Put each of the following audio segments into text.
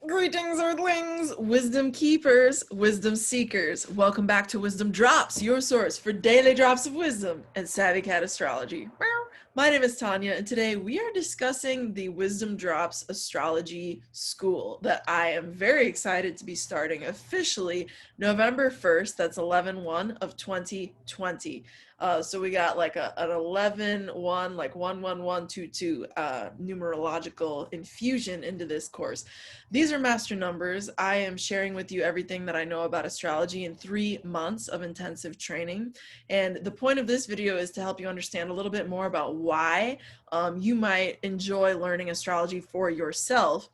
Greetings, Earthlings, wisdom keepers, wisdom seekers. Welcome back to Wizdom Dropz, your source for daily drops of wisdom and savvy cat astrology. My name is Tonia, and today we are discussing the Wizdom Dropz Astrology School that I am very excited to be starting officially November 1st. That's 11/1 of 2020. So we got like an 11/1, like 11122 numerological infusion into this course. These are master numbers. I am sharing with you everything that I know about astrology in 3 months of intensive training. And the point of this video is to help you understand a little bit more about why you might enjoy learning astrology for yourself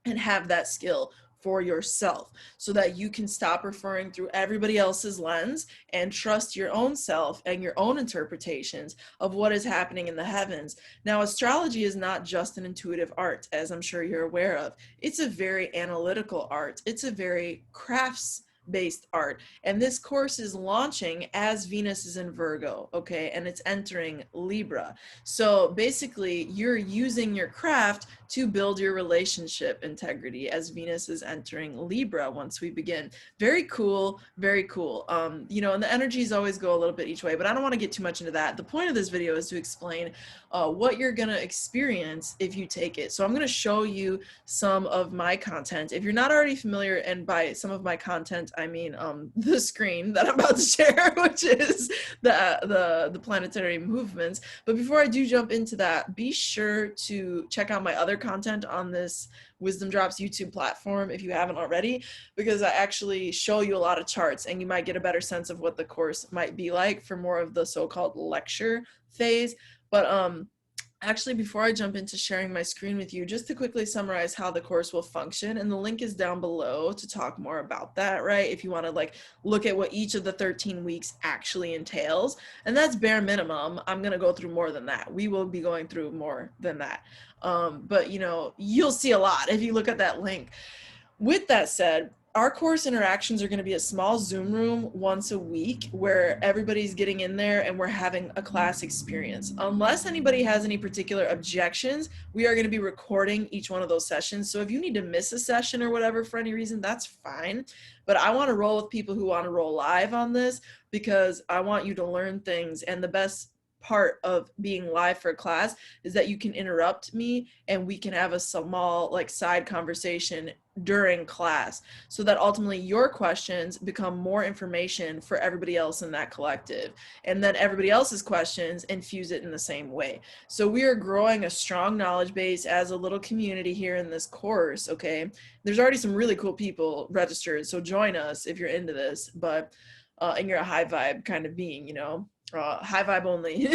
and have that skill for yourself so that you can stop referring through everybody else's lens and trust your own self and your own interpretations of what is happening in the heavens. Now, astrology is not just an intuitive art, as I'm sure you're aware of. It's a very analytical art. It's a very crafts based art, and this course is launching as Venus is in Virgo, okay, and it's entering Libra. So basically you're using your craft to build your relationship integrity as Venus is entering Libra once we begin. Very cool, very cool. You know, and the energies always go a little bit each way, but I don't want to get too much into that. The point of this video is to explain what you're going to experience if you take it. So I'm going to show you some of my content. If you're not already familiar, and by some of my content, I mean the screen that I'm about to share, which is the planetary movements. But before I do jump into that, be sure to check out my other content on this Wizdom Dropz YouTube platform if you haven't already, because I actually show you a lot of charts and you might get a better sense of what the course might be like for more of the so-called lecture phase. But actually, before I jump into sharing my screen with you, just to quickly summarize how the course will function, and the link is down below to talk more about that, right? If you want to like look at what each of the 13 weeks actually entails, and that's bare minimum. I'm going to go through more than that. We will be going through more than that. But you know, you'll see a lot if you look at that link. With that said, our course interactions are going to be a small Zoom room once a week where everybody's getting in there and we're having a class experience. Unless anybody has any particular objections, we are going to be recording each one of those sessions. So if you need to miss a session or whatever for any reason, that's fine. But I want to roll with people who want to roll live on this because I want you to learn things. And the best part of being live for a class is that you can interrupt me and we can have a small like side conversation during class so that ultimately your questions become more information for everybody else in that collective, and then everybody else's questions infuse it in the same way. So we are growing a strong knowledge base as a little community here in this course. Okay, there's already some really cool people registered, so join us if you're into this, but and you're a high vibe kind of being, you know, high vibe only.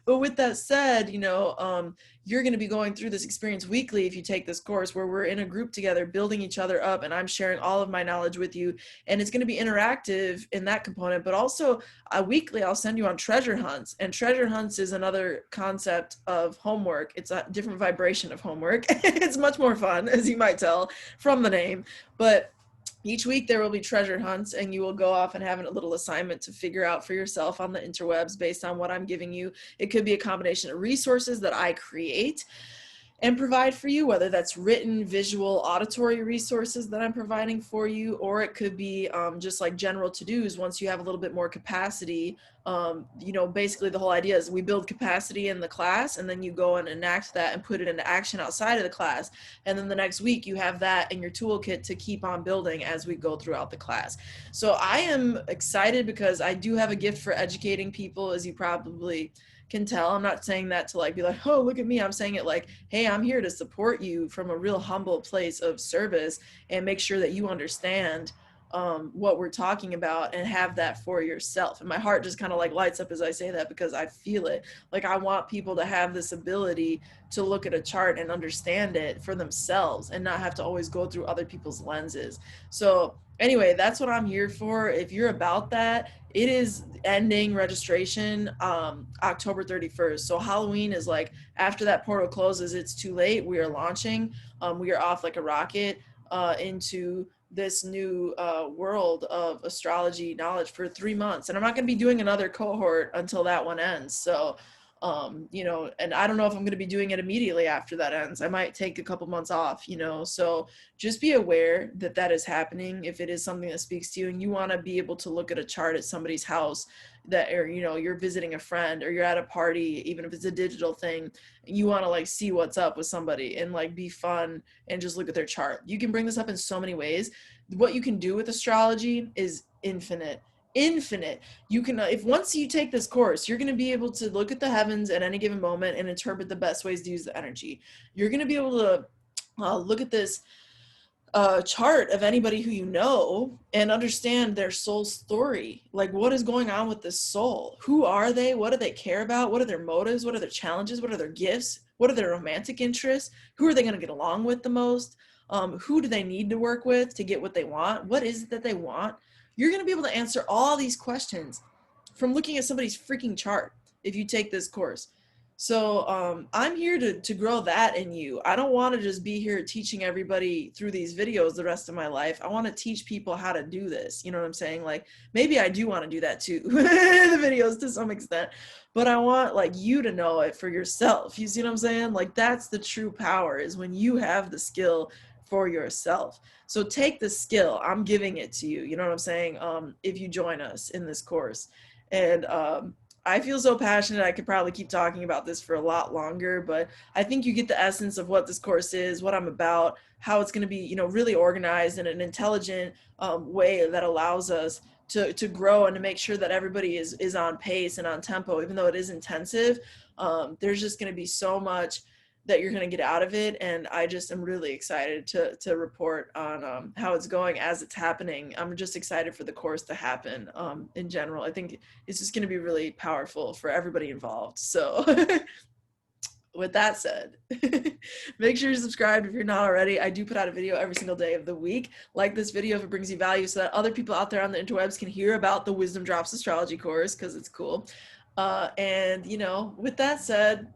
but with that said, you know, you're going to be going through this experience weekly if you take this course, where we're in a group together building each other up, and I'm sharing all of my knowledge with you, and it's going to be interactive in that component. But also weekly I'll send you on treasure hunts, and treasure hunts is another concept of homework. It's a different vibration of homework. It's much more fun, as you might tell from the name. But each week there will be treasure hunts, and you will go off and have a little assignment to figure out for yourself on the interwebs based on what I'm giving you. It could be a combination of resources that I create and provide for you, whether that's written, visual, auditory resources that I'm providing for you, or it could be just like general to-dos once you have a little bit more capacity. You know, basically the whole idea is we build capacity in the class, and then you go and enact that and put it into action outside of the class. And then the next week you have that in your toolkit to keep on building as we go throughout the class. So I am excited because I do have a gift for educating people, as you probably can tell. I'm not saying that to like be like, oh, look at me. I'm saying it like, hey, I'm here to support you from a real humble place of service and make sure that you understand what we're talking about and have that for yourself. And my heart just kind of like lights up as I say that, because I feel it. Like I want people to have this ability to look at a chart and understand it for themselves and not have to always go through other people's lenses. So anyway, that's what I'm here for. If you're about that, it is ending registration October 31st. So Halloween is like after that portal closes, it's too late. We are launching. We are off like a rocket into this new world of astrology knowledge for 3 months. And I'm not going to be doing another cohort until that one ends. So You know, and I don't know if I'm going to be doing it immediately after that ends. I might take a couple months off, you know, so just be aware that that is happening. If it is something that speaks to you and you want to be able to look at a chart at somebody's house that, or, you know, you're visiting a friend or you're at a party, even if it's a digital thing, you want to like see what's up with somebody and like be fun and just look at their chart. You can bring this up in so many ways. What you can do with astrology is infinite. You can, if once you take this course, you're going to be able to look at the heavens at any given moment and interpret the best ways to use the energy. You're going to be able to look at this chart of anybody who you know and understand their soul story. Like, what is going on with this soul? Who are they? What do they care about? What are their motives? What are their challenges? What are their gifts? What are their romantic interests? Who are they going to get along with the most? Who do they need to work with to get what they want? What is it that they want? You're going to be able to answer all these questions from looking at somebody's freaking chart if you take this course. So I'm here to grow that in you. I don't want to just be here teaching everybody through these videos the rest of my life. I want to teach people how to do this. You know what I'm saying? Like, maybe I do want to do that too, the videos to some extent, but I want like you to know it for yourself. You see what I'm saying? Like, that's the true power, is when you have the skill for yourself. So take the skill. I'm giving it to you. You know what I'm saying? If you join us in this course. And I feel so passionate. I could probably keep talking about this for a lot longer, but I think you get the essence of what this course is, what I'm about, how it's going to be, you know, really organized in an intelligent way that allows us to grow and to make sure that everybody is on pace and on tempo, even though it is intensive. There's just going to be so much that you're going to get out of it, and I just am really excited to report on how it's going as it's happening. I'm just excited for the course to happen in general. I think it's just going to be really powerful for everybody involved. So with that said, make sure you're subscribed if you're not already. I do put out a video every single day of the week. Like this video if it brings you value, so that other people out there on the interwebs can hear about the Wizdom Dropz Astrology course, because it's cool. And you know, with that said,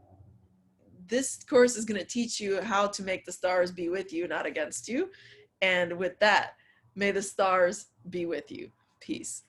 this course is going to teach you how to make the stars be with you, not against you. And with that, may the stars be with you. Peace.